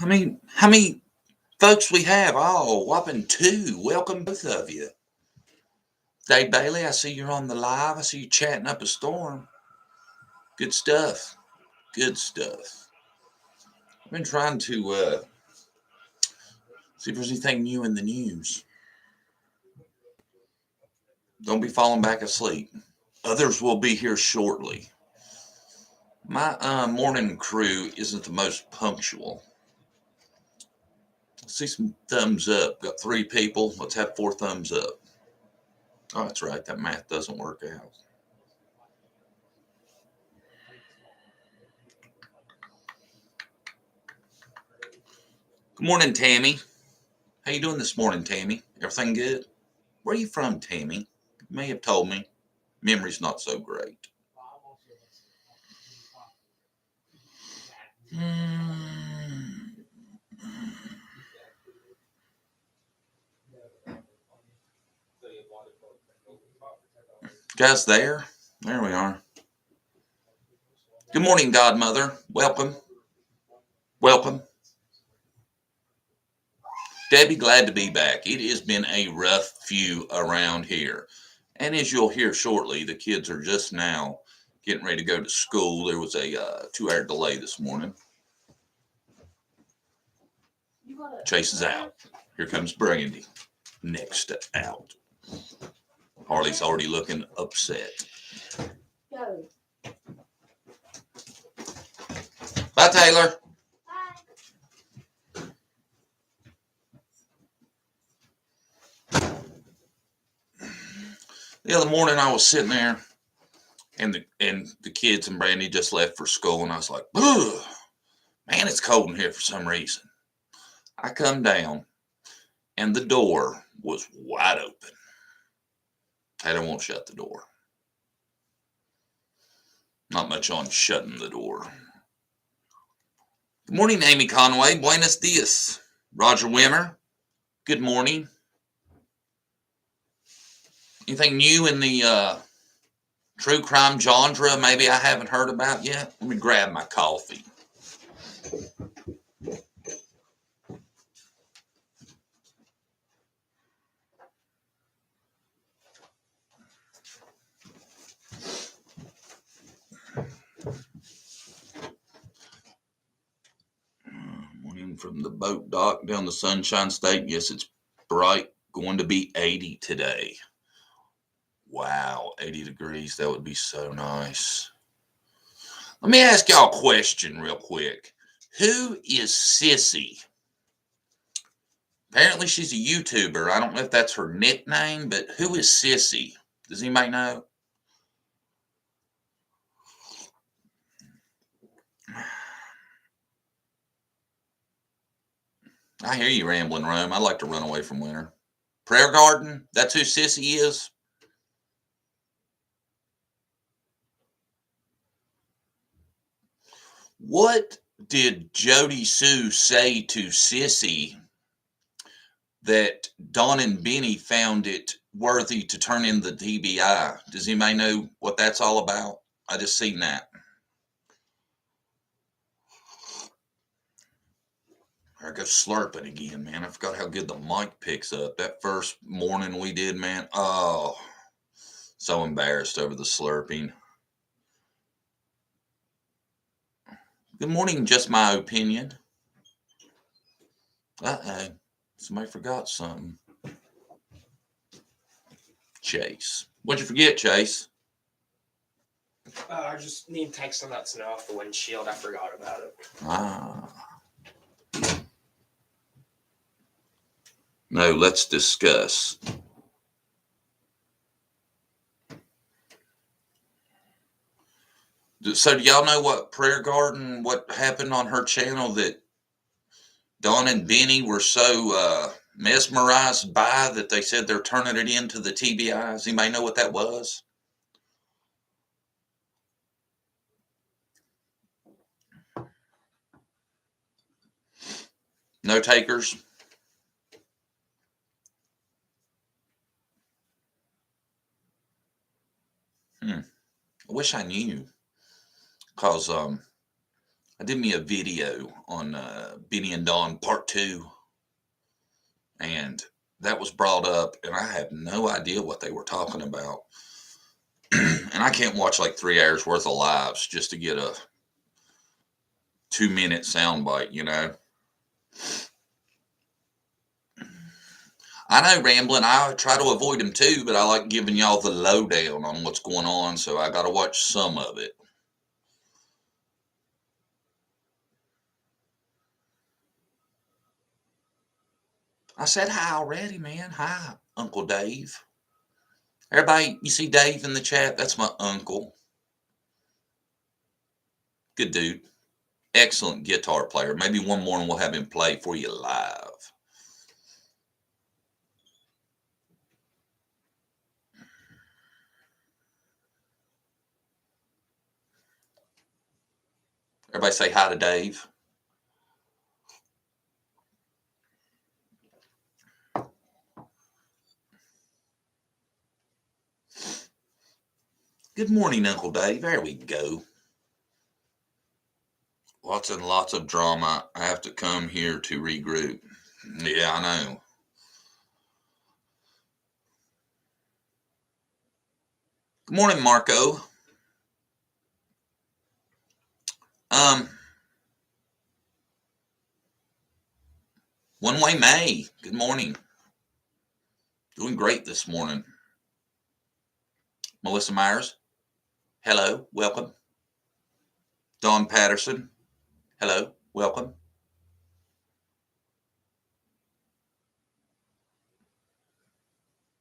How many folks we have? Oh, whopping two. Welcome, both of you. Dave Bailey, I see you're on the live. I see you chatting up a storm. Good stuff. Good stuff. I've been trying to see if there's anything new in the news. Don't be falling back asleep. Others will be here shortly. My morning crew isn't the most punctual. I see some thumbs up. Got 3 people. Let's have 4 thumbs up. Oh, that's right. That math doesn't work out. Good morning, Tammy. How you doing this morning, Tammy? Everything good? Where are you from, Tammy? You may have told me. Memory's not so great. Guys, there we are. Good morning, Godmother. Welcome. Welcome. Debbie, glad to be back. It has been a rough few around here. And as you'll hear shortly, the kids are just now getting ready to go to school. There was a 2-hour delay this morning. Chase is out. Here comes Brandy. Next out. Harley's already looking upset. Bye, Taylor. The other morning I was sitting there and the kids and Brandy just left for school, and I was like, ugh, man, it's cold in here for some reason. I come down and the door was wide open. I don't want to shut the door. Not much on shutting the door. Good morning, Amy Conway. Buenos dias. Roger Wimmer. Good morning. Anything new in the true crime genre maybe I haven't heard about yet? Let me grab my coffee. Morning from the boat dock down the Sunshine State. Yes, it's bright. Going to be 80 today. Wow, 80 degrees. That would be so nice. Let me ask y'all a question real quick. Who is Sissy? Apparently she's a YouTuber. I don't know if that's her nickname, but who is Sissy? Does anybody know? I hear you, Rambling Rome. I like to run away from winter. Prayer Garden? That's who Sissy is? What did Jody Sue say to Sissy that Don and Benny found it worthy to turn in the TBI? Does anybody know what that's all about? I just seen that. I go slurping again, man. I forgot how good the mic picks up. That first morning we did, man. Oh, so embarrassed over the slurping. Good morning, just my opinion. Uh-oh. Somebody forgot something. Chase. What'd you forget, Chase? I just need to take some of that snow off the windshield. I forgot about it. No, let's discuss. So do y'all know what Prayer Garden, what happened on her channel that Don and Benny were so mesmerized by that they said they're turning it into the TBI? Does anybody know what that was? No takers? I wish I knew. Because I did me a video on Benny and Dawn Part 2, and that was brought up, and I have no idea what they were talking about. And I can't watch like 3 hours worth of lives just to get a 2-minute soundbite, you know. I know, rambling. I try to avoid them too, but I like giving y'all the lowdown on what's going on, so I got to watch some of it. I said hi already, man. Hi, Uncle Dave. Everybody, you see Dave in the chat? That's my uncle. Good dude. Excellent guitar player. Maybe one morning we'll have him play for you live. Everybody say hi to Dave. Good morning, Uncle Dave. There we go. Lots and lots of drama. I have to come here to regroup. Yeah, I know. Good morning, Marco. One Way May. Good morning. Doing great this morning. Melissa Myers. Hello. Welcome. Dawn Patterson. Hello. Welcome.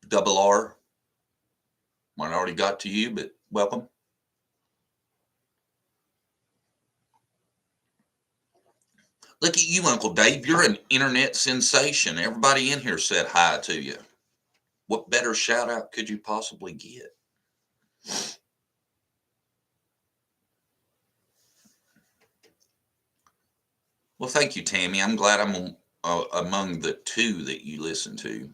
Double R. Might already got to you, but welcome. Look at you, Uncle Dave. You're an internet sensation. Everybody in here said hi to you. What better shout out could you possibly get? Well, thank you, Tammy. I'm glad I'm among the two that you listen to.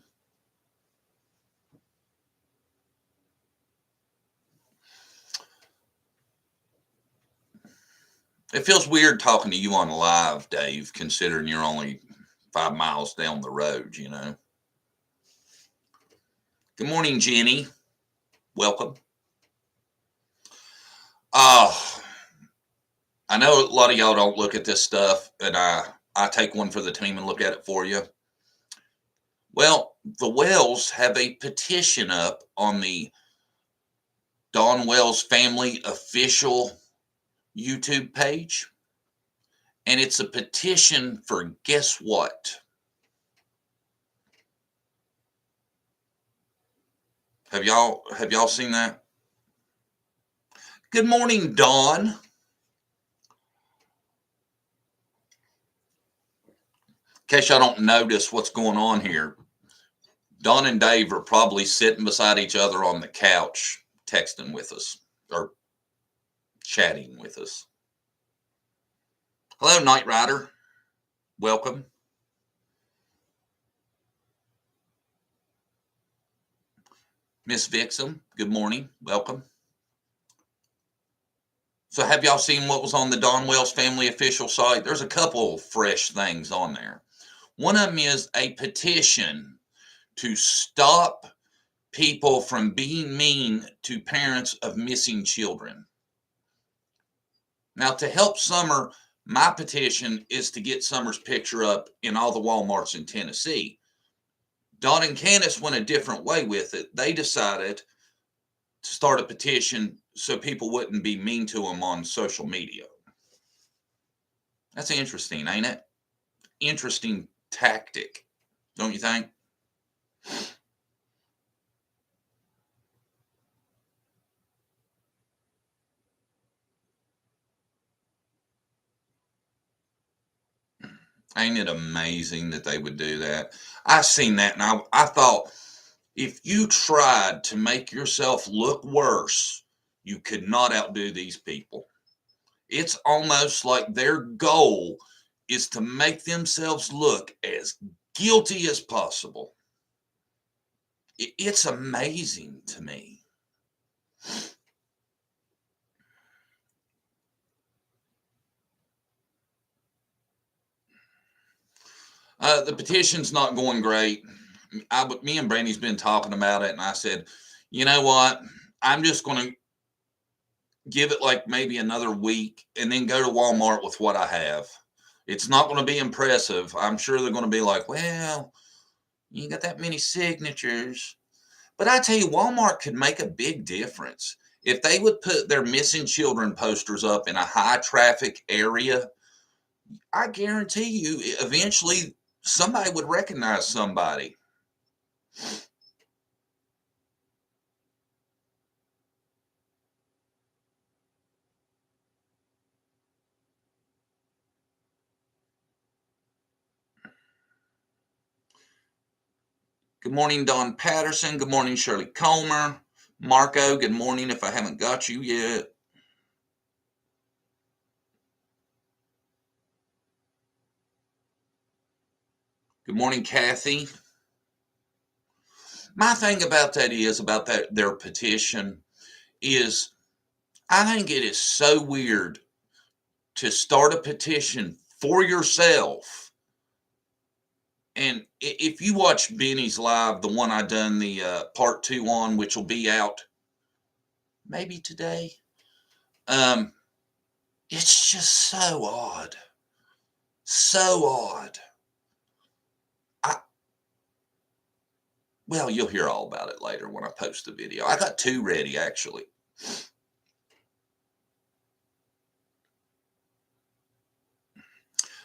It feels weird talking to you on live, Dave, considering you're only 5 miles down the road, you know. Good morning, Jenny. Welcome. I know a lot of y'all don't look at this stuff, and I take one for the team and look at it for you. Well, the Wells have a petition up on the Dawn Wells Family official YouTube page. And it's a petition for guess what? Have y'all seen that? Good morning, Dawn. In case y'all don't notice what's going on here, Dawn and Dave are probably sitting beside each other on the couch, texting with us or chatting with us. Hello, Knight Rider. Welcome. Miss Vixen, good morning. Welcome. So have y'all seen what was on the Dawn Wells Family official site? There's a couple fresh things on there. One of them is a petition to stop people from being mean to parents of missing children. Now, to help Summer, my petition is to get Summer's picture up in all the Walmarts in Tennessee. Dawn and Candace went a different way with it. They decided to start a petition so people wouldn't be mean to them on social media. That's interesting, ain't it? Interesting tactic, don't you think? Ain't it amazing that they would do that? I seen that, and I thought, if you tried to make yourself look worse, you could not outdo these people. It's almost like their goal is to make themselves look as guilty as possible. It's amazing to me. The petition's not going great. Me and Brandy's been talking about it, and I said, you know what? I'm just going to give it like maybe another week and then go to Walmart with what I have. It's not going to be impressive. I'm sure they're going to be like, well, you got that many signatures. But I tell you, Walmart could make a big difference. If they would put their missing children posters up in a high traffic area, I guarantee you, eventually somebody would recognize somebody. Good morning, Don Patterson. Good morning, Shirley Comer. Marco, good morning if I haven't got you yet. Good morning, Kathy. My thing about that is, about their petition, is I think it is so weird to start a petition for yourself. And if you watch Benny's live, the one I done the part 2 on, which will be out maybe today, it's just so odd. So odd. Well, you'll hear all about it later when I post the video. I got 2 ready, actually.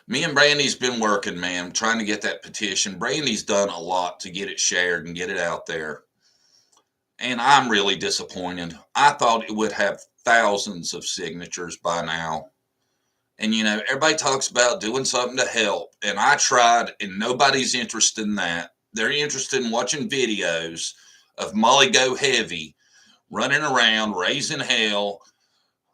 Me and Brandy's been working, man, trying to get that petition. Brandy's done a lot to get it shared and get it out there. And I'm really disappointed. I thought it would have thousands of signatures by now. And, you know, everybody talks about doing something to help. And I tried, and nobody's interested in that. They're interested in watching videos of Molly Go Heavy running around, raising hell,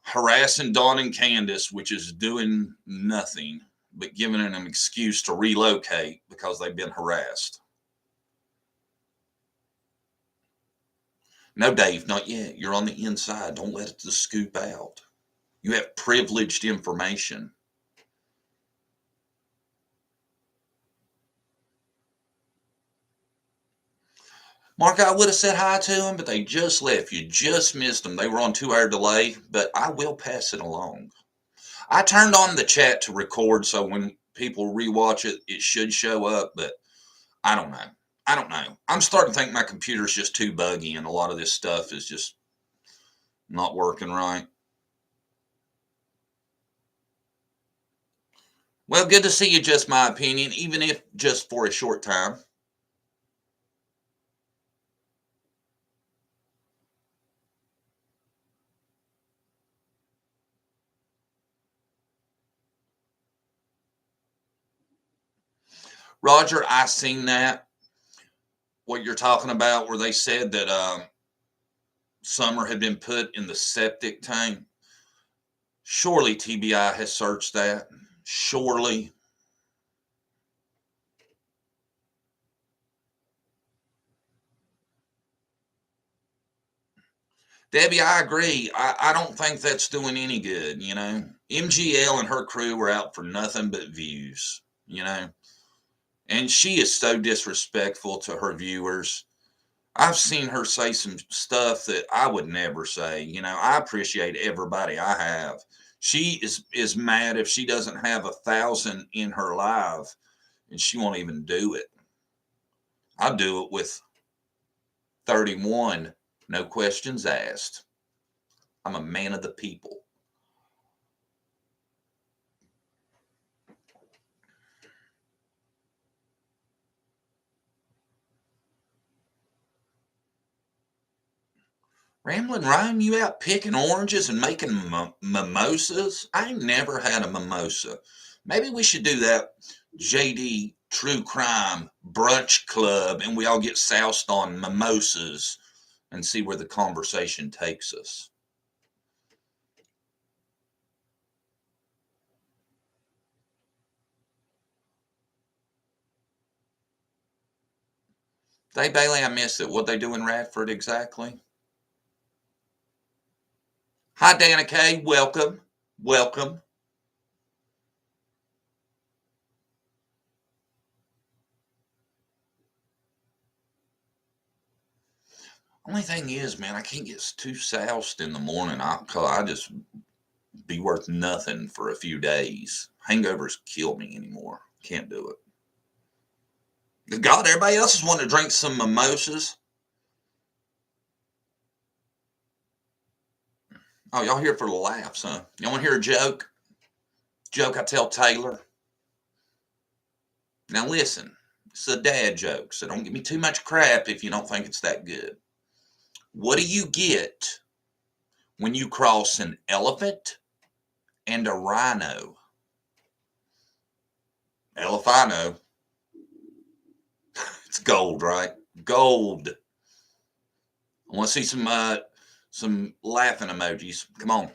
harassing Dawn and Candace, which is doing nothing but giving them an excuse to relocate because they've been harassed. No, Dave, not yet. You're on the inside. Don't let it scoop out. You have privileged information. Mark, I would have said hi to them, but they just left. You just missed them. They were on 2-hour delay, but I will pass it along. I turned on the chat to record, so when people rewatch it, it should show up, but I don't know. I don't know. I'm starting to think my computer's just too buggy, and a lot of this stuff is just not working right. Well, good to see you, just my opinion, even if just for a short time. Roger, I seen that. What you're talking about, where they said that Summer had been put in the septic tank. Surely TBI has searched that. Surely. Debbie, I agree. I don't think that's doing any good, you know. MGL and her crew were out for nothing but views, you know. And she is so disrespectful to her viewers. I've seen her say some stuff that I would never say. You know, I appreciate everybody I have. She is mad if she doesn't have 1,000 in her live, and she won't even do it. I'll do it with 31, no questions asked. I'm a man of the people. Ramblin' Ryan, you out picking oranges and making mimosas? I ain't never had a mimosa. Maybe we should do that JD True Crime Brunch Club and we all get soused on mimosas and see where the conversation takes us. Dave Bailey, I missed it. What they do in Radford exactly? Hi, Dana Kay. Welcome. Welcome. Only thing is, man, I can't get too soused in the morning. I just be worth nothing for a few days. Hangovers kill me anymore. Can't do it. God, everybody else is wanting to drink some mimosas. Oh, y'all here for the laughs, huh? Y'all want to hear a joke? Joke I tell Taylor. Now listen, it's a dad joke, so don't give me too much crap if you don't think it's that good. What do you get when you cross an elephant and a rhino? Elephino. It's gold, right? Gold. I want to see some laughing emojis. Come on.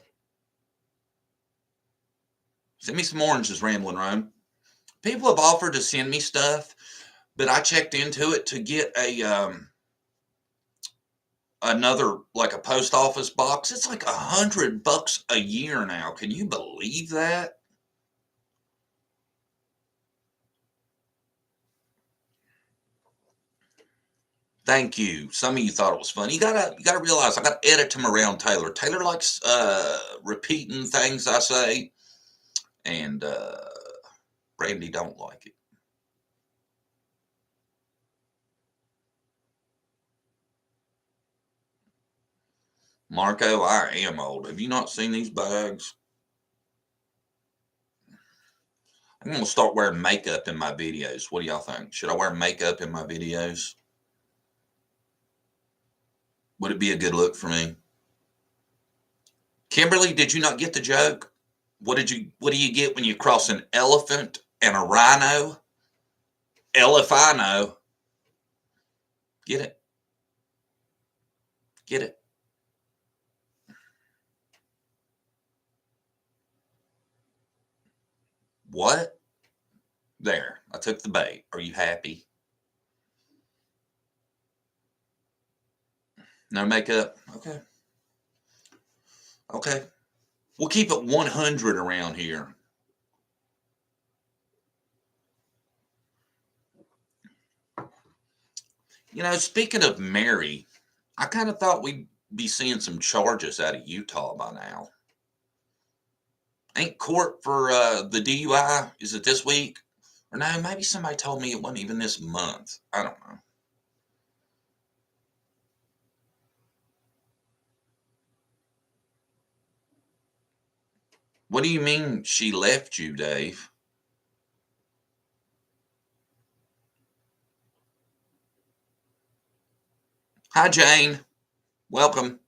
Send me some oranges, Rambling Rome. People have offered to send me stuff, but I checked into it to get another, like a post office box. It's like $100 a year now. Can you believe that? Thank you. Some of you thought it was funny. You gotta realize I gotta edit him around Taylor. Taylor likes repeating things I say, and Brandy don't like it. Marco, I am old. Have you not seen these bags? I'm gonna start wearing makeup in my videos. What do y'all think? Should I wear makeup in my videos? Would it be a good look for me? Kimberly, did you not get the joke? What do you get when you cross an elephant and a rhino? Elephino. Get it? Get it? What? There. I took the bait. Are you happy? No makeup? Okay. Okay. We'll keep it 100 around here. You know, speaking of Mary, I kind of thought we'd be seeing some charges out of Utah by now. Ain't court for the DUI? Is it this week? Or no, maybe somebody told me it wasn't even this month. I don't know. What do you mean she left you, Dave? Hi, Jane. Welcome.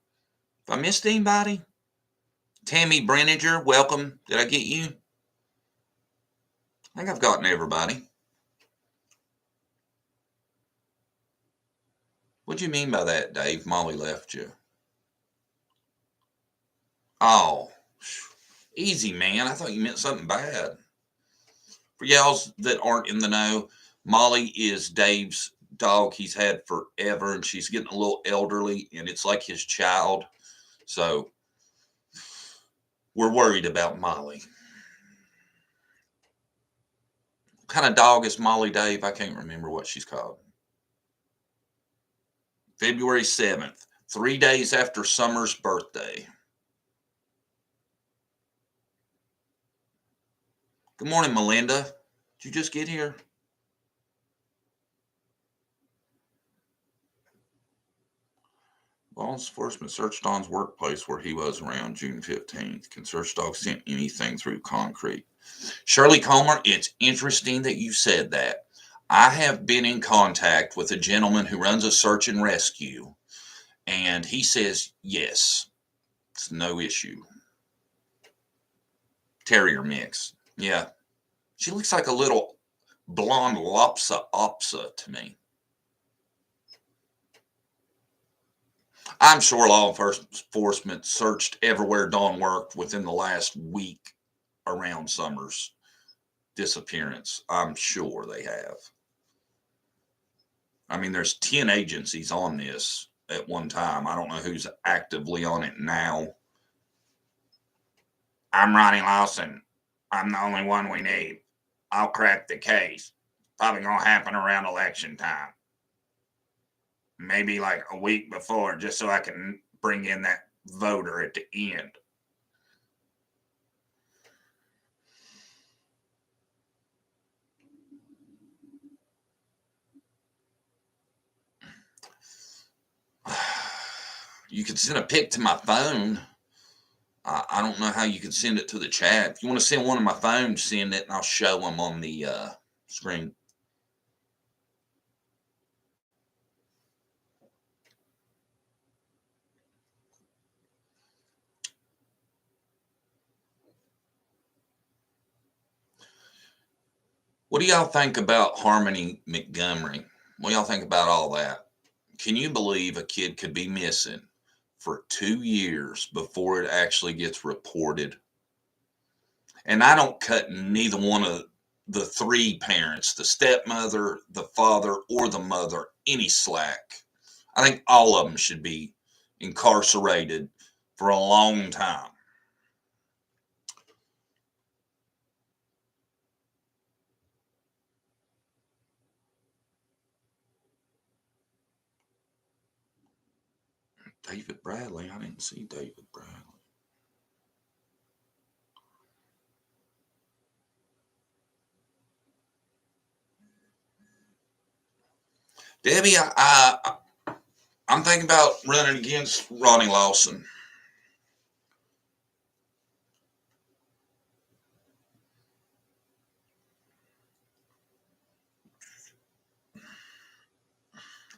If I missed anybody, Tammy Brenninger, welcome. Did I get you? I think I've gotten everybody. What do you mean by that, Dave? Molly left you. Oh, easy, man. I thought you meant something bad. For y'all that aren't in the know, Molly is Dave's dog he's had forever, and she's getting a little elderly, and it's like his child. So we're worried about Molly. What kind of dog is Molly, Dave? I can't remember what she's called. February 7th, 3 days after Summer's birthday. Good morning, Melinda. Did you just get here? Law enforcement searched Don's workplace where he was around June 15th. Can search dogs send anything through concrete? Shirley Comer, it's interesting that you said that. I have been in contact with a gentleman who runs a search and rescue, and he says, yes, it's no issue. Terrier mix. Yeah. She looks like a little blonde Lopsa to me. I'm sure law enforcement searched everywhere Dawn worked within the last week around Summer's disappearance. I'm sure they have. I mean, there's 10 agencies on this at one time. I don't know who's actively on it now. I'm Ronnie Lawson. I'm the only one we need. I'll crack the case. Probably gonna happen around election time. maybe like a week before, just so I can bring in that voter at the end. You could send a pic to my phone. I don't know how you can send it to the chat. If you want to send one of my phones, send it, and I'll show them on the screen. What do y'all think about Harmony Montgomery? What do y'all think about all that? Can you believe a kid could be missing for 2 years before it actually gets reported? And I don't cut neither one of the 3 parents, the stepmother, the father, or the mother, any slack. I think all of them should be incarcerated for a long time. David Bradley? I didn't see David Bradley. Debbie, I'm thinking about running against Ronnie Lawson.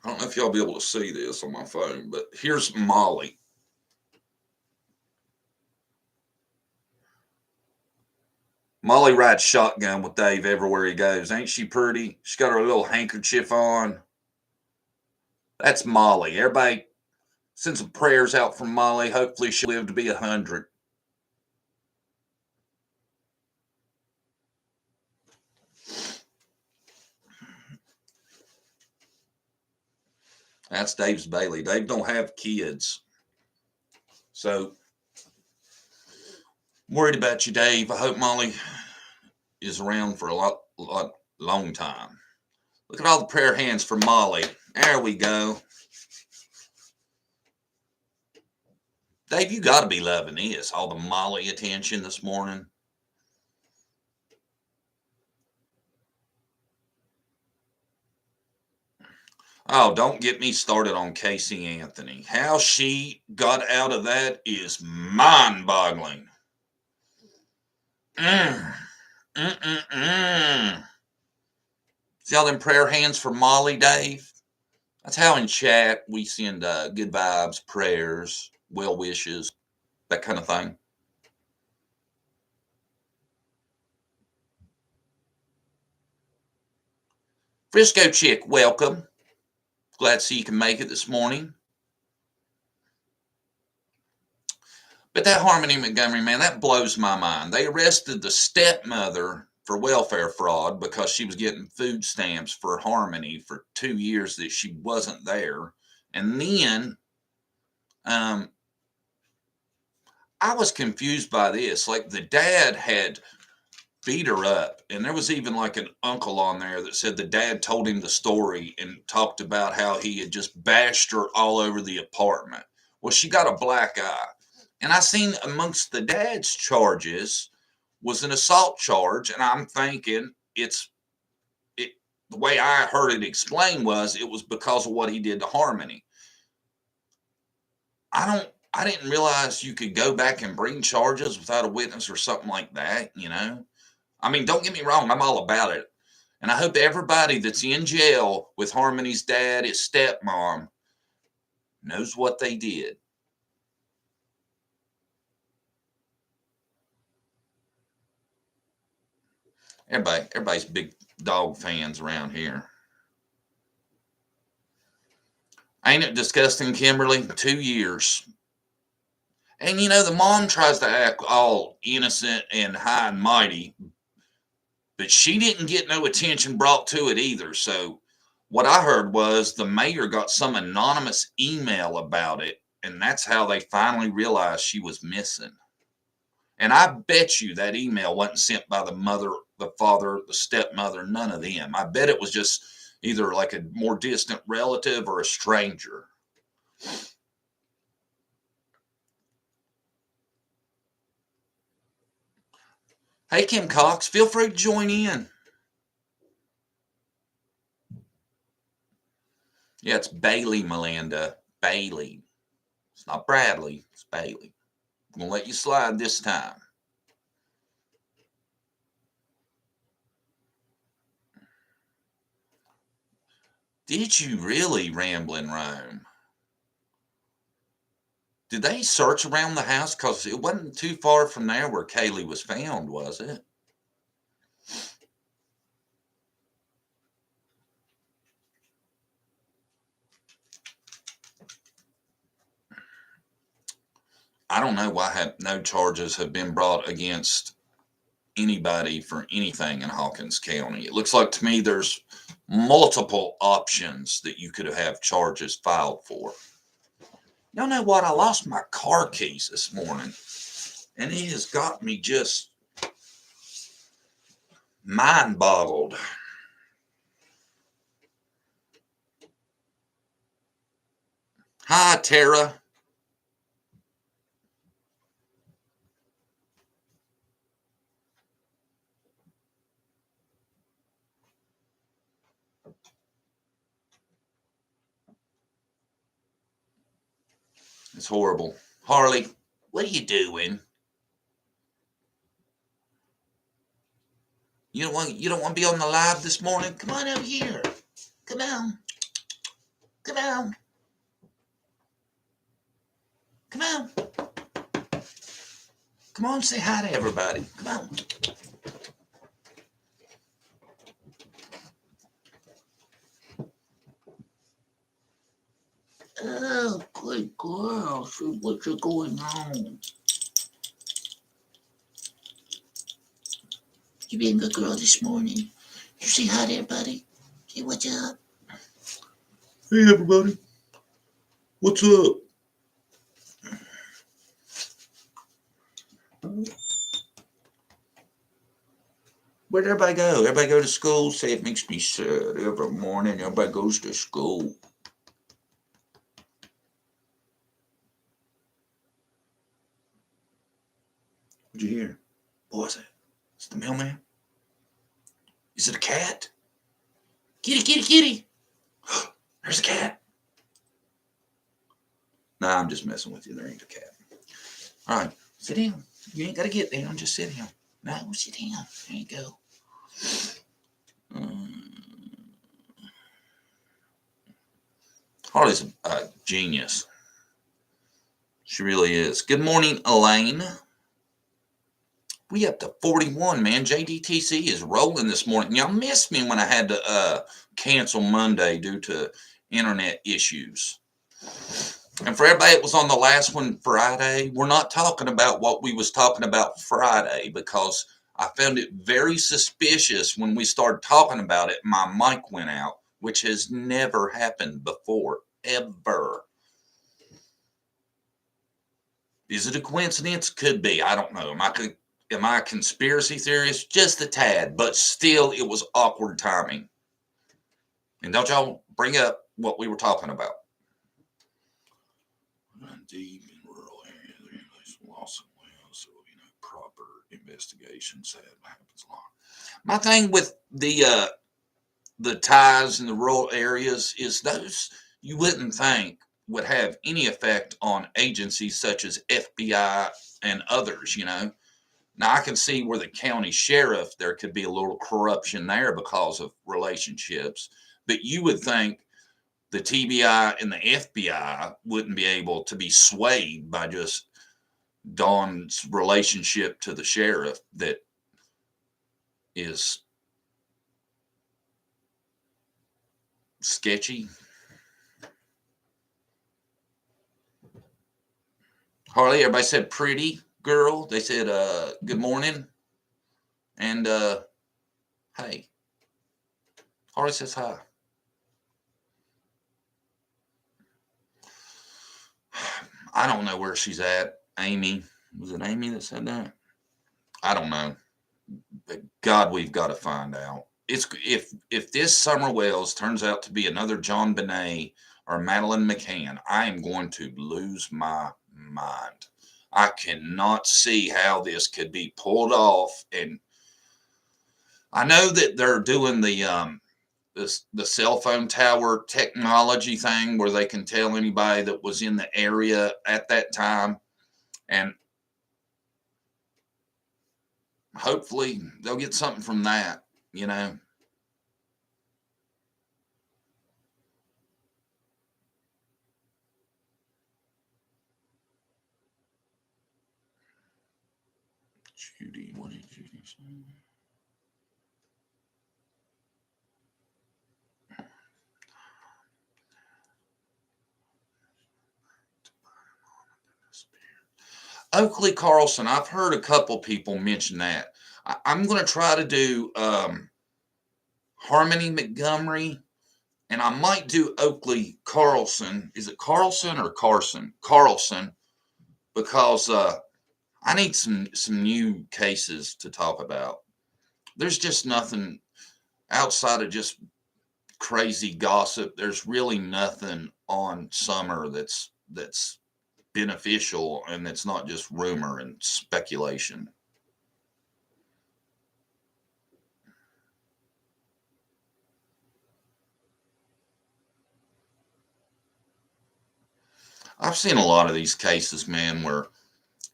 I don't know if y'all be able to see this on my phone, but here's Molly. Molly rides shotgun with Dave everywhere he goes. Ain't she pretty? She's got her little handkerchief on. That's Molly. Everybody send some prayers out for Molly. Hopefully she'll live to be 100. That's Dave's Bailey. Dave don't have kids. So I'm worried about you, Dave. I hope Molly is around for a long time. Look at all the prayer hands for Molly. There we go. Dave, you got to be loving this. All the Molly attention this morning. Oh, don't get me started on Casey Anthony. How she got out of that is mind-boggling. See all them prayer hands for Molly, Dave? That's how in chat we send good vibes, prayers, well wishes, that kind of thing. Frisco Chick, welcome. Glad to see you can make it this morning. But that Harmony Montgomery, man, that blows my mind. They arrested the stepmother for welfare fraud because she was getting food stamps for Harmony for 2 years that she wasn't there. And then I was confused by this. Like the dad had beat her up, and there was even like an uncle on there that said the dad told him the story and talked about how he had just bashed her all over the apartment. Well, she got a black eye. And I seen amongst the dad's charges was an assault charge, and I'm thinking the way I heard it explained was it was because of what he did to Harmony. I didn't realize you could go back and bring charges without a witness or something like that, you know? I mean, don't get me wrong, I'm all about it. And I hope everybody that's in jail with Harmony's dad, his stepmom, knows what they did. Everybody's big dog fans around here. Ain't it disgusting, Kimberly? 2 years. And you know, the mom tries to act all innocent and high and mighty, but she didn't get no attention brought to it either. So what I heard was the mayor got some anonymous email about it, and that's how they finally realized she was missing. And I bet you that email wasn't sent by the mother, the father, the stepmother, none of them. I bet it was just either like a more distant relative or a stranger. Hey, Kim Cox, feel free to join in. Yeah, it's Bailey, Melinda. Bailey. It's not Bradley. It's Bailey. I'm going to let you slide this time. Did you really, Ramblin' Rome? Did they search around the house? Because it wasn't too far from there where Kaylee was found, was it? I don't know why no charges have been brought against anybody for anything in Hawkins County. It looks like to me there's multiple options that you could have charges filed for. Y'all know what? I lost my car keys this morning, and it has got me just mind boggled. Hi, Tara. It's horrible. Harley, what are you doing? You don't want to be on the live this morning? Come on over here. Come on. Come on. Come on. Come on, say hi to everybody. Come on. Oh, good girl. So what's going on? You being a good girl this morning? You say hi to everybody? Say what's up? Hey, everybody. What's up? Where'd everybody go? Everybody go to school? Say it makes me sad. Every morning, everybody goes to school. What'd you hear? What was it? It's the mailman? Is it a cat? Kitty, kitty, kitty. There's a cat. Nah, I'm just messing with you. There ain't a cat. All right, sit down. You ain't got to get down. Just sit down. No, sit down. There you go. Harley's a genius. She really is. Good morning, Elaine. We up to 41, man. JDTC is rolling this morning. Y'all missed me when I had to cancel Monday due to internet issues. And for everybody that was on the last one Friday, we're not talking about what we was talking about Friday because I found it very suspicious when we started talking about it. My mic went out, which has never happened before, ever. Is it a coincidence? Could be. I don't know. Am I a conspiracy theorist? Just a tad, but still, it was awkward timing. And don't y'all bring up what we were talking about. Deep in rural areas, loss of wells, there will be no proper investigation. Sad happens a lot. My thing with the ties in the rural areas is those you wouldn't think would have any effect on agencies such as FBI and others, you know. Now, I can see where the county sheriff, there could be a little corruption there because of relationships, but you would think the TBI and the FBI wouldn't be able to be swayed by just Dawn's relationship to the sheriff that is sketchy. Harley, everybody said pretty girl. They said good morning. And hey. Harley says hi. I don't know where she's at. Amy. Was it Amy that said that? I don't know. But God, we've got to find out. if this Summer Wells turns out to be another John Bonet or Madeline McCann, I am going to lose my mind. I cannot see how this could be pulled off. And I know that they're doing the cell phone tower technology thing where they can tell anybody that was in the area at that time, and hopefully they'll get something from that, you know. Judy, what did Judy say? Oakley Carlson, I've heard a couple people mention that. I'm going to try to do Harmony Montgomery, and I might do Oakley Carlson. Is it Carlson or Carson? Carlson, because I need some new cases to talk about. There's just nothing outside of just crazy gossip. There's really nothing on Summer that's beneficial, and it's not just rumor and speculation. I've seen a lot of these cases, man, where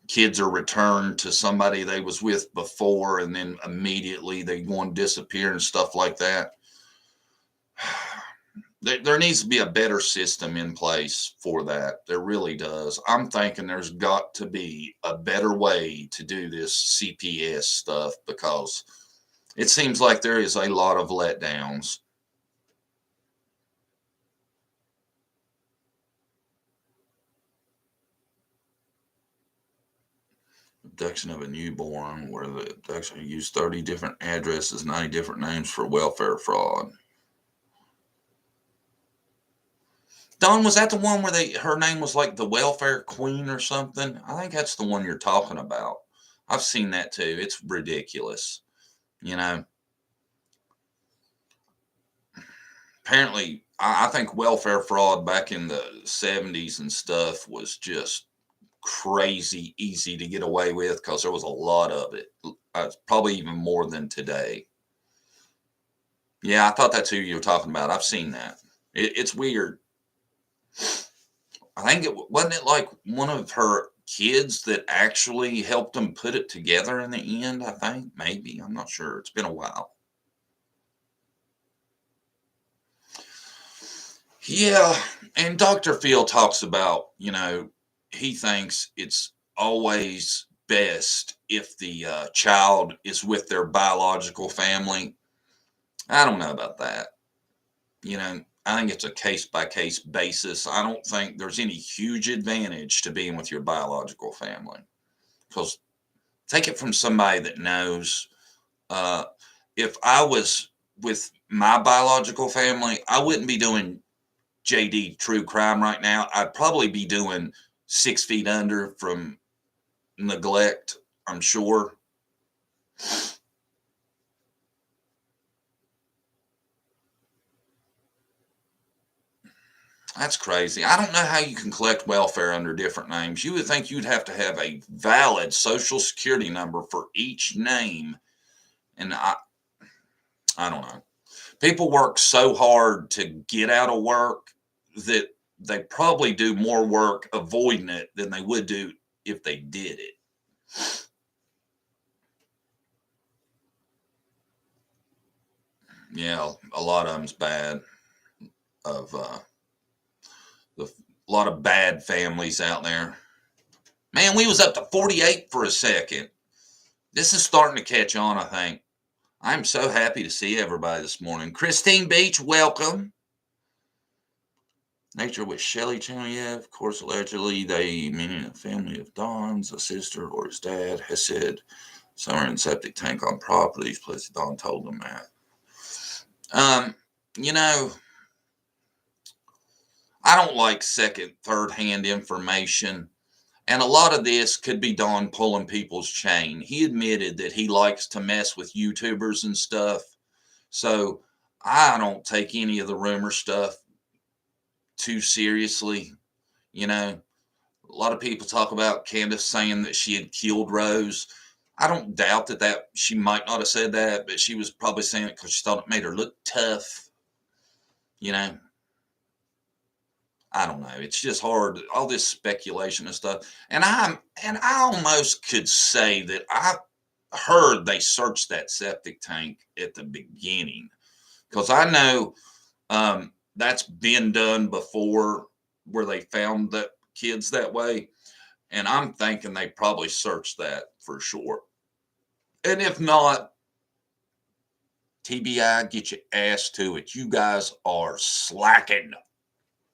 kids are returned to somebody they was with before, and then immediately they go and disappear and stuff like that. There needs to be a better system in place for that. There really does. I'm thinking there's got to be a better way to do this CPS stuff, because it seems like there is a lot of letdowns. Abduction of a newborn, where the abduction used 30 different addresses, 90 different names for welfare fraud. Don, was that the one where her name was like the welfare queen or something? I think that's the one you're talking about. I've seen that too. It's ridiculous. You know, apparently, I think welfare fraud back in the 70s and stuff was just crazy easy to get away with, because there was a lot of it. Probably even more than today. Yeah, I thought that's who you were talking about. I've seen that. It's weird. I think wasn't it like one of her kids that actually helped them put it together in the end. I think maybe, I'm not sure. It's been a while. Yeah, and Dr. Phil talks about, he thinks it's always best if the child is with their biological family. I don't know about that. I think it's a case by case basis. I don't think there's any huge advantage to being with your biological family, because take it from somebody that knows. If I was with my biological family, I wouldn't be doing JD true crime right now. I'd probably be doing 6 Feet Under from neglect, I'm sure. That's crazy. I don't know how you can collect welfare under different names. You would think you'd have to have a valid social security number for each name. And I don't know. People work so hard to get out of work that they probably do more work avoiding it than they would do if they did it. Yeah, a lot of them's bad. Of a lot of bad families out there. Man, we was up to 48 for a second. This is starting to catch on, I think. I'm so happy to see everybody this morning. Christine Beach, welcome. Nature with Shelly Channel, yeah, of course, allegedly they, meaning a family of Don's, a sister or his dad, has said somewhere in septic tank on properties, plus Don told them that. You know, I don't like second, third hand information. And a lot of this could be Don pulling people's chain. He admitted that he likes to mess with YouTubers and stuff. So I don't take any of the rumor stuff too seriously. You know, a lot of people talk about Candace saying that she had killed Rose. I don't doubt that she might not have said that, but she was probably saying it because she thought it made her look tough. You know, I don't know. It's just hard. All this speculation and stuff. And I almost could say that I heard they searched that septic tank at the beginning because I know that's been done before where they found the kids that way. And I'm thinking they probably searched that for sure. And if not, TBI, get your ass to it. You guys are slacking.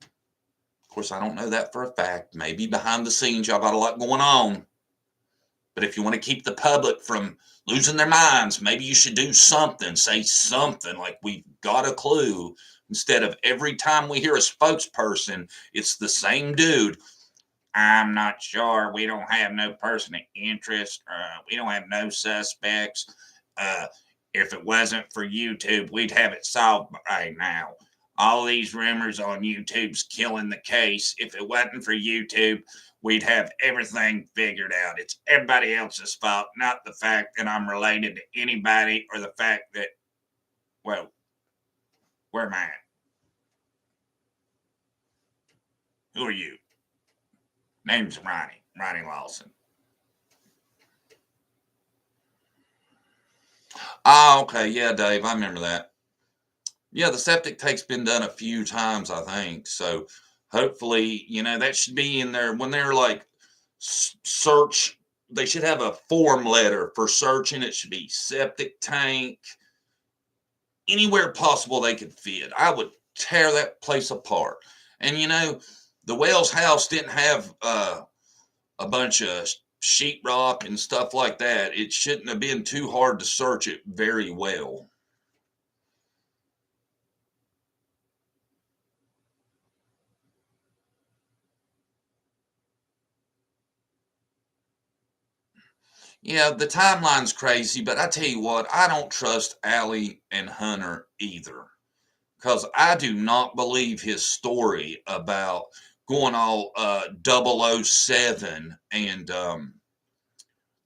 Of course, I don't know that for a fact. Maybe behind the scenes, y'all got a lot going on. But if you want to keep the public from losing their minds, maybe you should do something. Say something like we've got a clue. Instead of every time we hear a spokesperson, it's the same dude. I'm not sure. We don't have no person of interest. We don't have no suspects. If it wasn't for YouTube, we'd have it solved right now. All these rumors on YouTube's killing the case. If it wasn't for YouTube, we'd have everything figured out. It's everybody else's fault, not the fact that I'm related to anybody or the fact that, well, where am I at? Who are you? Name's Ronnie Lawson. Oh, okay. Yeah, Dave, I remember that. Yeah, the septic tank's been done a few times, I think. So hopefully, that should be in there when they're like search. They should have a form letter for searching. It should be septic tank, anywhere possible they could fit. I would tear that place apart. And the Wells house didn't have a bunch of sheetrock and stuff like that. It shouldn't have been too hard to search it very well. Yeah, the timeline's crazy, but I tell you what, I don't trust Allie and Hunter either. Because I do not believe his story about going all 007 and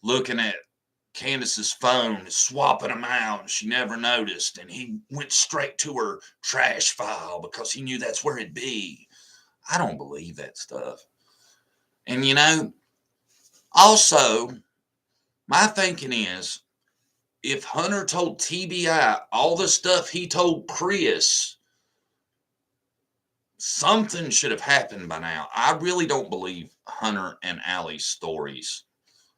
looking at Candace's phone, swapping them out. She never noticed. And he went straight to her trash file because he knew that's where it'd be. I don't believe that stuff. And also, my thinking is if Hunter told TBI all the stuff he told Chris, something should have happened by now. I really don't believe Hunter and Allie's stories.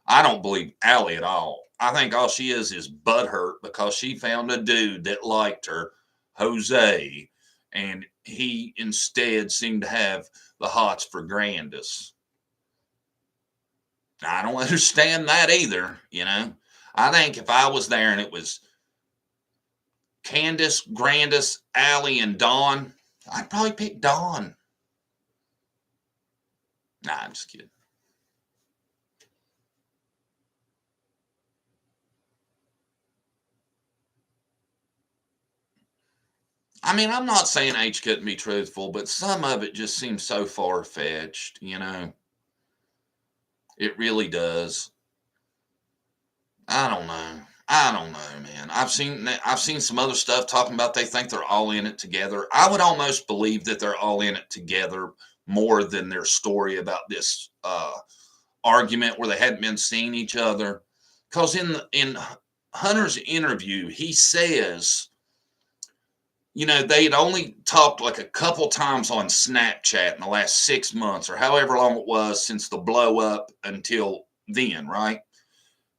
I don't believe Allie at all. I think all she is butthurt because she found a dude that liked her, Jose, and he instead seemed to have the hots for Grandis. I don't understand that either, I think if I was there and it was Candace, Grandis, Allie, and Dawn, I'd probably pick Dawn. Nah, I'm just kidding. I mean, I'm not saying H couldn't be truthful, but some of it just seems so far-fetched, It really does. I don't know, man. I've seen some other stuff talking about they think they're all in it together. I would almost believe that they're all in it together more than their story about this argument where they hadn't been seeing each other. Because in Hunter's interview, he says, they had only talked like a couple times on Snapchat in the last 6 months or however long it was since the blow up until then, right?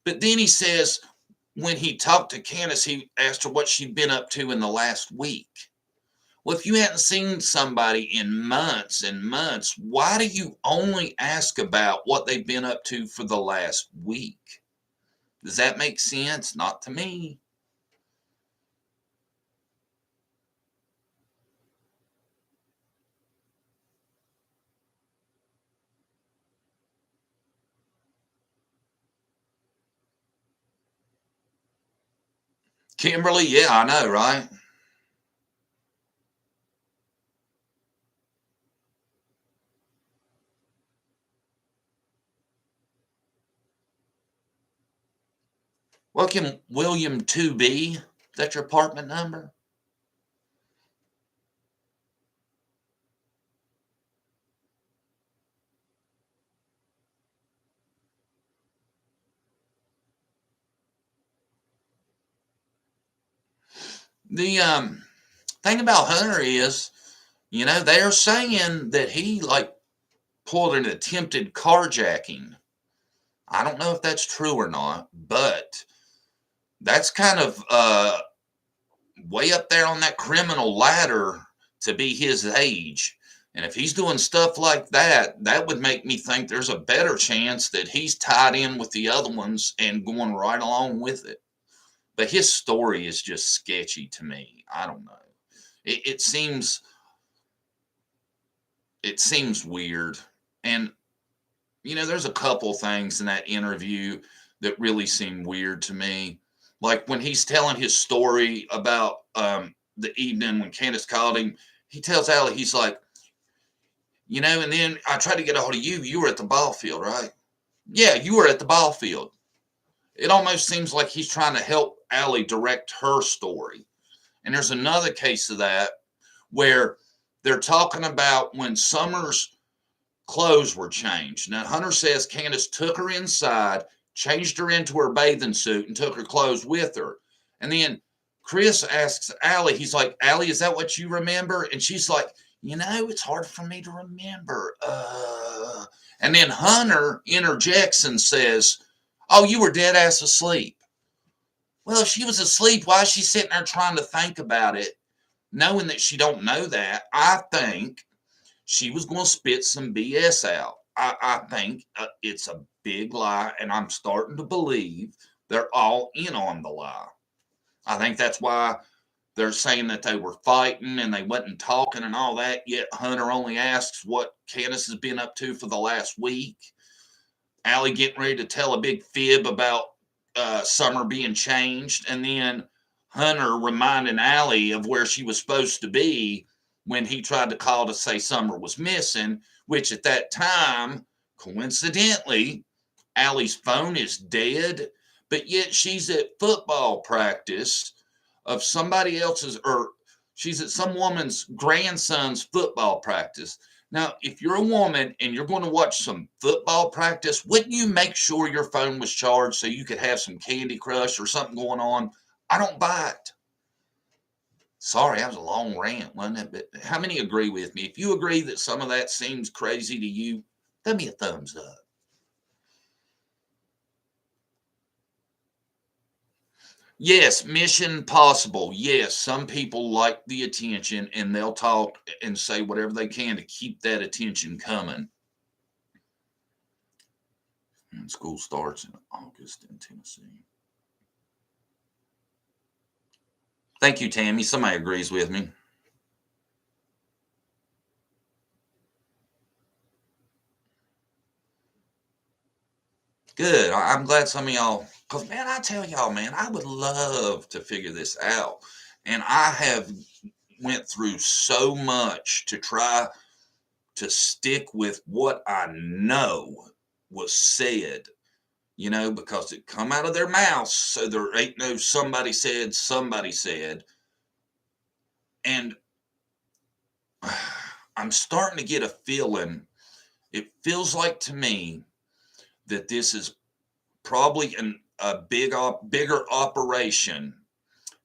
But then he says when he talked to Candace, he asked her what she'd been up to in the last week. Well, if you hadn't seen somebody in months and months, why do you only ask about what they've been up to for the last week? Does that make sense? Not to me. Kimberly, yeah, I know, right? Well, can William 2B, that's your apartment number? The thing about Hunter is, they're saying that he like pulled an attempted carjacking. I don't know if that's true or not, but that's kind of way up there on that criminal ladder to be his age. And if he's doing stuff like that, that would make me think there's a better chance that he's tied in with the other ones and going right along with it. But his story is just sketchy to me. I don't know. It seems weird. And there's a couple things in that interview that really seem weird to me. Like when he's telling his story about the evening when Candace called him, he tells Allie, he's like, and then I tried to get a hold of you. You were at the ball field, right? Yeah, you were at the ball field. It almost seems like he's trying to help Allie direct her story. And there's another case of that where they're talking about when Summer's clothes were changed. Now, Hunter says Candace took her inside, changed her into her bathing suit, and took her clothes with her. And then Chris asks Allie, he's like, Allie, is that what you remember? And she's like, it's hard for me to remember. And then Hunter interjects and says, oh, you were dead ass asleep. Well, if she was asleep, why is she sitting there trying to think about it, knowing that she don't know that? I think she was going to spit some BS out. I think it's a big lie, and I'm starting to believe they're all in on the lie. I think that's why they're saying that they were fighting and they wasn't talking and all that, yet Hunter only asks what Candace has been up to for the last week. Allie getting ready to tell a big fib about Summer being changed, and then Hunter reminding Allie of where she was supposed to be when he tried to call to say Summer was missing, which at that time, coincidentally, Allie's phone is dead, but yet she's at football practice of somebody else's, or she's at some woman's grandson's football practice. Now, if you're a woman and you're going to watch some football practice, wouldn't you make sure your phone was charged so you could have some Candy Crush or something going on? I don't buy it. Sorry, that was a long rant, wasn't it? But how many agree with me? If you agree that some of that seems crazy to you, give me a thumbs up. Yes, Mission Possible. Yes, some people like the attention and they'll talk and say whatever they can to keep that attention coming. And school starts in August in Tennessee. Thank you, Tammy. Somebody agrees with me. Good. I'm glad some of y'all, because man, I tell y'all, man, I would love to figure this out. And I have went through so much to try to stick with what I know was said, because it come out of their mouths. So there ain't no somebody said. And I'm starting to get a feeling, it feels like to me that this is probably a bigger operation,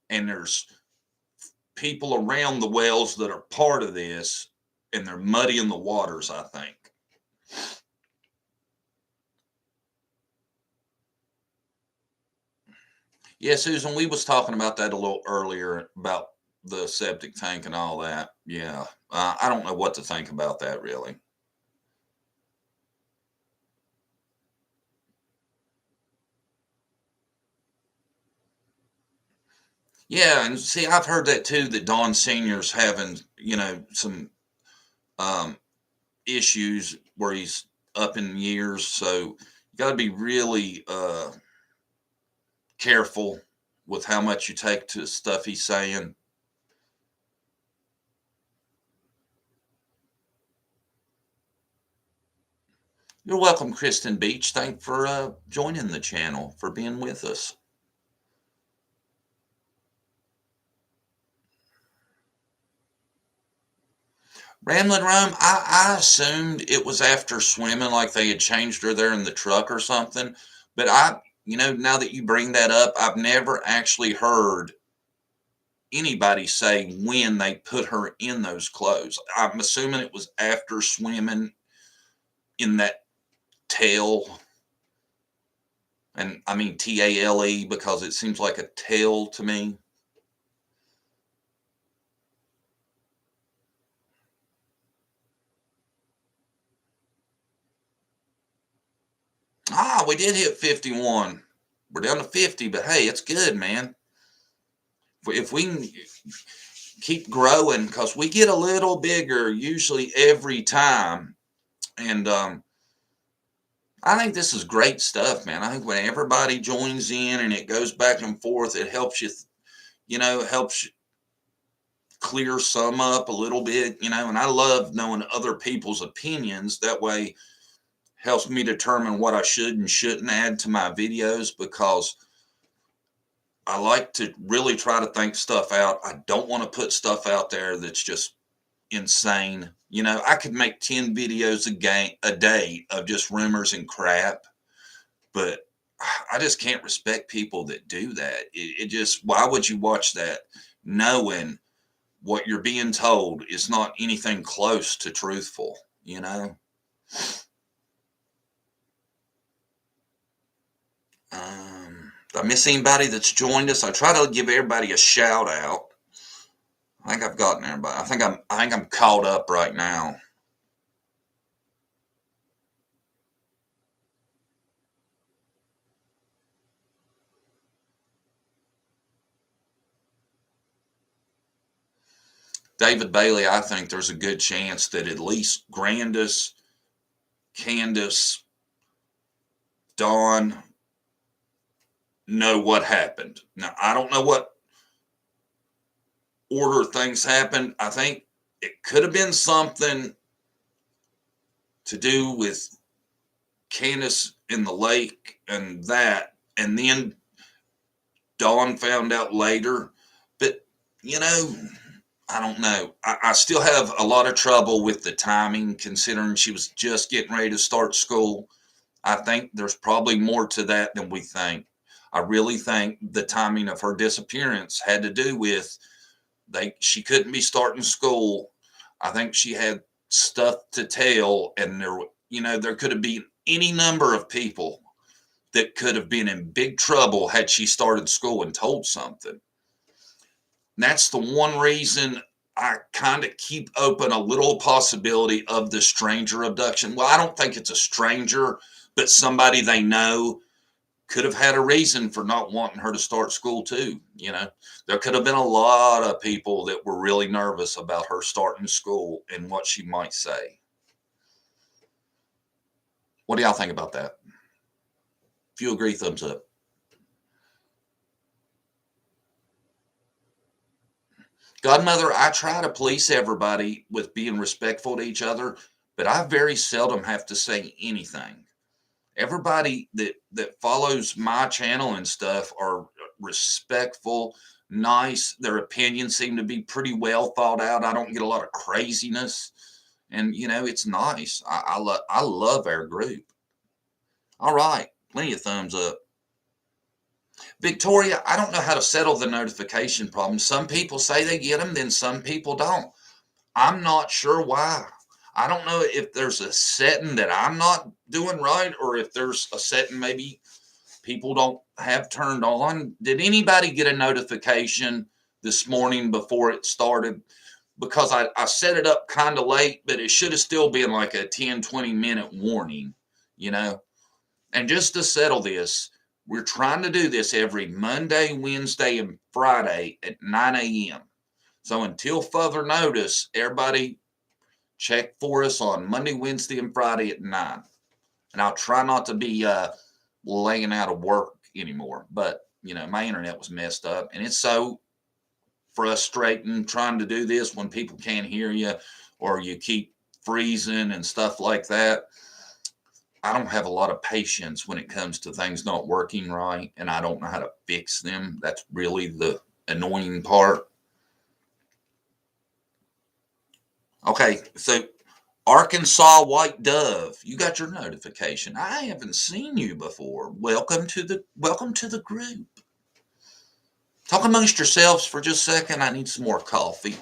and there's people around the wells that are part of this, and they're muddying the waters, I think. Yeah, Susan, we was talking about that a little earlier about the septic tank and all that. Yeah, I don't know what to think about that really. Yeah, and see, I've heard that too. That Don Senior's having, some um, issues where he's up in years. So you got to be really careful with how much you take to stuff he's saying. You're welcome, Kristen Beach. Thanks for joining the channel, for being with us. Ramblin' Rome, I assumed it was after swimming, like they had changed her there in the truck or something. But now that you bring that up, I've never actually heard anybody say when they put her in those clothes. I'm assuming it was after swimming in that tail. And I mean Tale, because it seems like a tail to me. We did hit 51. We're down to 50, but hey, it's good, man. If we can keep growing, because we get a little bigger usually every time. And I think this is great stuff, man. I think when everybody joins in and it goes back and forth, it helps you, helps you clear some up a little bit, and I love knowing other people's opinions. That way helps me determine what I should and shouldn't add to my videos, because I like to really try to think stuff out. I don't want to put stuff out there that's just insane. I could make 10 videos a day of just rumors and crap, but I just can't respect people that do that. It just, why would you watch that knowing what you're being told is not anything close to truthful, Did I miss anybody that's joined us? I try to give everybody a shout out. I think I've gotten everybody. I think I'm caught up right now. David Bailey, I think there's a good chance that at least Grandis, Candace, Dawn know what happened. Now, I don't know what order things happened. I think it could have been something to do with Candace in the lake and that, and then Dawn found out later. But, I don't know. I still have a lot of trouble with the timing, considering she was just getting ready to start school. I think there's probably more to that than we think. I really think the timing of her disappearance had to do with she couldn't be starting school. I think she had stuff to tell, and there could have been any number of people that could have been in big trouble had she started school and told something. And that's the one reason I kind of keep open a little possibility of the stranger abduction. Well, I don't think it's a stranger, but somebody they know could have had a reason for not wanting her to start school too. There could have been a lot of people that were really nervous about her starting school and what she might say. What do y'all think about that? If you agree, thumbs up. Godmother, I try to police everybody with being respectful to each other, but I very seldom have to say anything. Everybody that follows my channel and stuff are respectful, nice. Their opinions seem to be pretty well thought out. I don't get a lot of craziness, and it's nice. I love our group. All right, plenty of thumbs up. Victoria, I don't know how to settle the notification problem. Some people say they get them, then some people don't. I'm not sure why. I don't know if there's a setting that I'm not doing right, or if there's a setting maybe people don't have turned on. Did anybody get a notification this morning before it started? Because I set it up kind of late, but it should have still been like a 10, 20-minute warning, And just to settle this, we're trying to do this every Monday, Wednesday, and Friday at 9 a.m. So until further notice, everybody check for us on Monday, Wednesday, and Friday at 9. And I'll try not to be laying out of work anymore. But my internet was messed up, and it's so frustrating trying to do this when people can't hear you or you keep freezing and stuff like that. I don't have a lot of patience when it comes to things not working right, and I don't know how to fix them. That's really the annoying part. Okay, so Arkansas White Dove, you got your notification. I haven't seen you before. Welcome to the group. Talk amongst yourselves for just a second. I need some more coffee.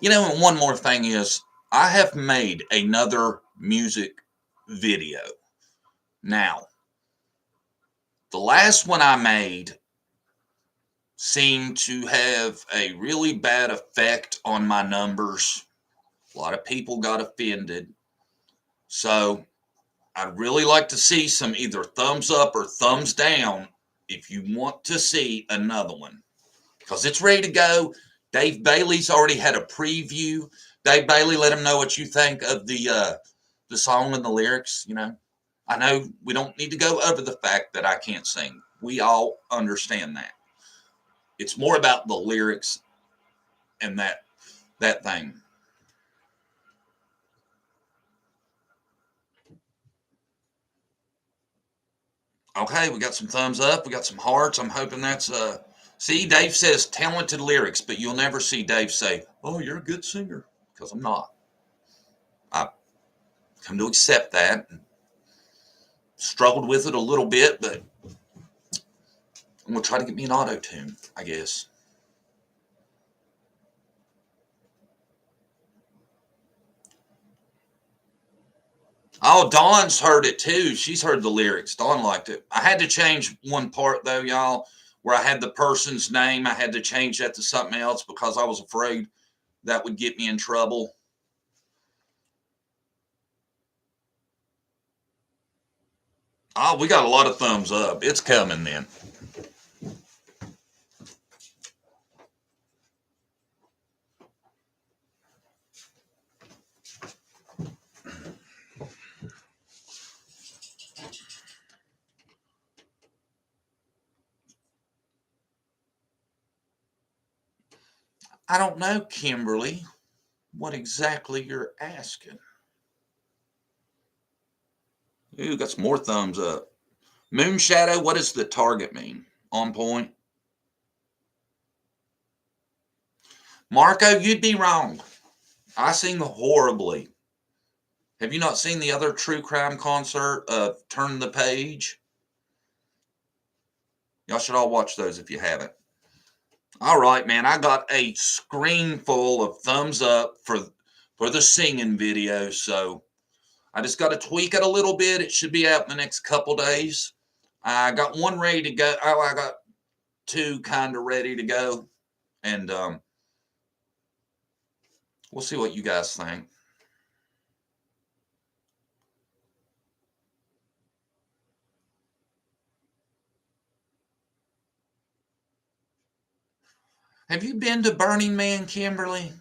And one more thing is, I have made another music video. Now, the last one I made seemed to have a really bad effect on my numbers. A lot of people got offended. So, I'd really like to see some either thumbs up or thumbs down if you want to see another one. Because it's ready to go. Dave Bailey's already had a preview. Dave Bailey, let him know what you think of the song and the lyrics. I know we don't need to go over the fact that I can't sing. We all understand that. It's more about the lyrics and that thing. Okay, we got some thumbs up. We got some hearts. I'm hoping that's see, Dave says talented lyrics, but you'll never see Dave say, "Oh, you're a good singer," because I'm not. I've come to accept that. Struggled with it a little bit, but I'm gonna try to get me an auto tune, I guess. Oh, Dawn's heard it too. She's heard the lyrics. Dawn liked it. I had to change one part though, y'all, where I had the person's name. I had to change that to something else because I was afraid that would get me in trouble. Oh, we got a lot of thumbs up. It's coming then. I don't know, Kimberly, what exactly you're asking. Ooh, got some more thumbs up. Moon Shadow, what does the target mean? On point. Marco, you'd be wrong. I sing horribly. Have you not seen the other true crime concert of Turn the Page? Y'all should all watch those if you haven't. All right, man. I got a screen full of thumbs up for the singing video, so I just got to tweak it a little bit. It should be out in the next couple days. I got one ready to go. Oh, I got two kind of ready to go, and we'll see what you guys think. Have you been to Burning Man, Kimberly?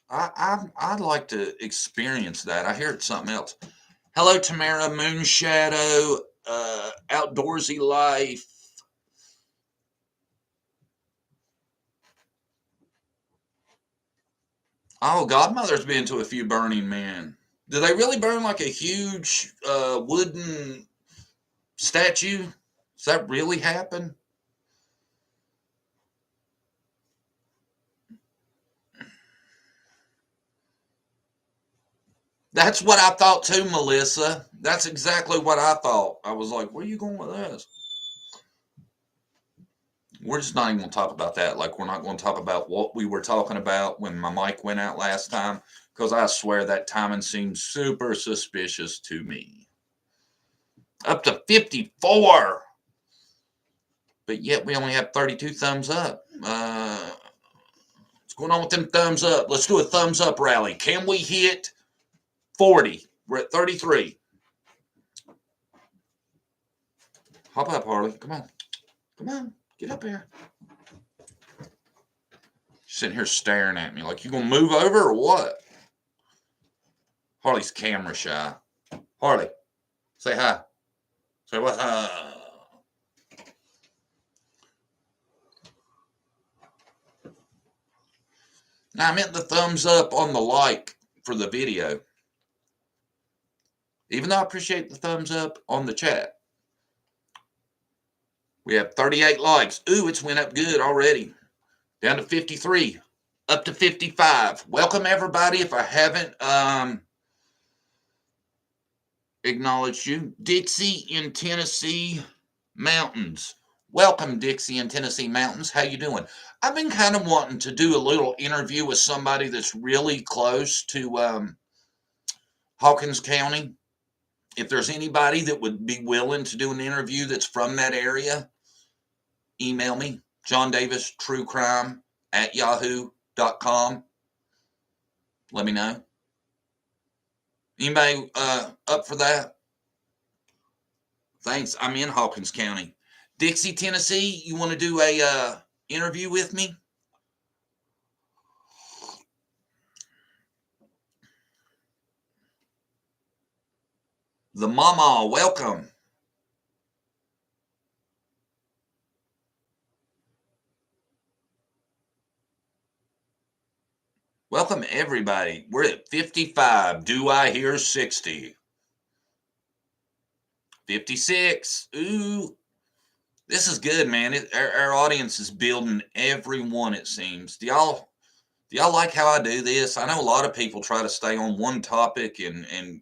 I'd like to experience that. I hear it's something else. Hello, Tamara, Moonshadow, Outdoorsy Life. Oh, Godmother's been to a few Burning Man. Do they really burn like a huge wooden statue? Does that really happen? That's what I thought too, Melissa. That's exactly what I thought. I was like, where are you going with this? We're just not even going to talk about that. Like, we're not going to talk about what we were talking about when my mic went out last time, because I swear that timing seems super suspicious to me. Up to 54. but yet we only have 32 thumbs up. What's going on with them thumbs up? Let's do a thumbs up rally. Can we hit 40? We're at 33. Hop up, Harley. Come on. Come on. Get up here. She's sitting here staring at me like, you gonna move over or what? Harley's camera shy. Harley, say hi. Say what? Now, I meant the thumbs up on the like for the video. Even though I appreciate the thumbs up on the chat. We have 38 likes. Ooh, it's went up good already. Down to 53. Up to 55. Welcome, everybody. If I haven't acknowledged you. Dixie in Tennessee Mountains. Welcome, Dixie in Tennessee Mountains. How you doing? I've been kind of wanting to do a little interview with somebody that's really close to Hawkins County. If there's anybody that would be willing to do an interview that's from that area, email me, johndavistruecrime@yahoo.com. Let me know. Anybody up for that? Thanks. I'm in Hawkins County. Dixie, Tennessee, you want to do a interview with me? The Mama, welcome. Welcome, everybody. We're at 55. Do I hear 60? 56. Ooh. This is good, man. Our audience is building every one, it seems. Do y'all like how I do this? I know a lot of people try to stay on one topic and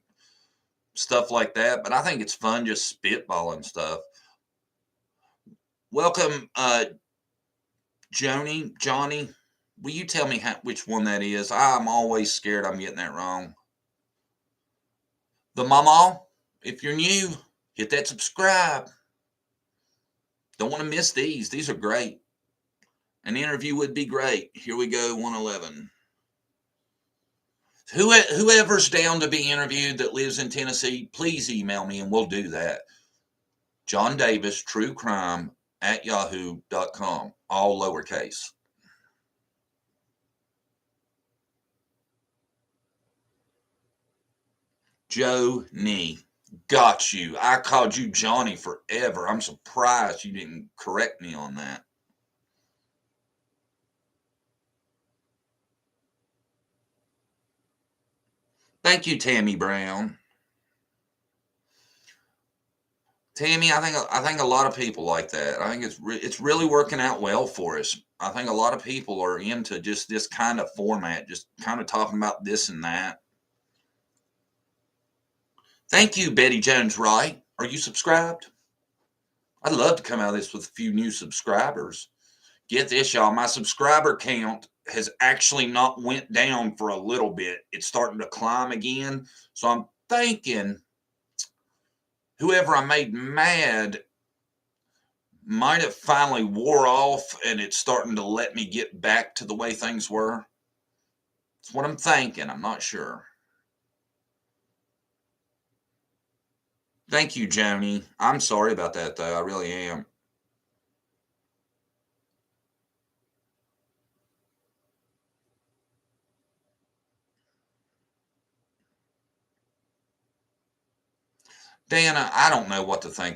stuff like that, but I think it's fun just spitballing stuff. Welcome, Johnny. Will you tell me which one that is? I'm always scared I'm getting that wrong. The Mama, if you're new, hit that subscribe. Don't want to miss these. These are great. An interview would be great. Here we go, 111. Whoever's down to be interviewed that lives in Tennessee, please email me and we'll do that. John Davis, True Crime @yahoo.com, all lowercase. Joe Nee. Got you. I called you Johnny forever. I'm surprised you didn't correct me on that. Thank you, Tammy Brown. Tammy, I think a lot of people like that. I think it's really working out well for us. I think a lot of people are into just this kind of format, just kind of talking about this and that. Thank you, Betty Jones Wright. Are you subscribed? I'd love to come out of this with a few new subscribers. Get this, y'all. My subscriber count has actually not went down for a little bit. It's starting to climb again. So I'm thinking whoever I made mad might have finally wore off and it's starting to let me get back to the way things were. That's what I'm thinking. I'm not sure. Thank you, Joni. I'm sorry about that, though. I really am. Dana, I don't know what to think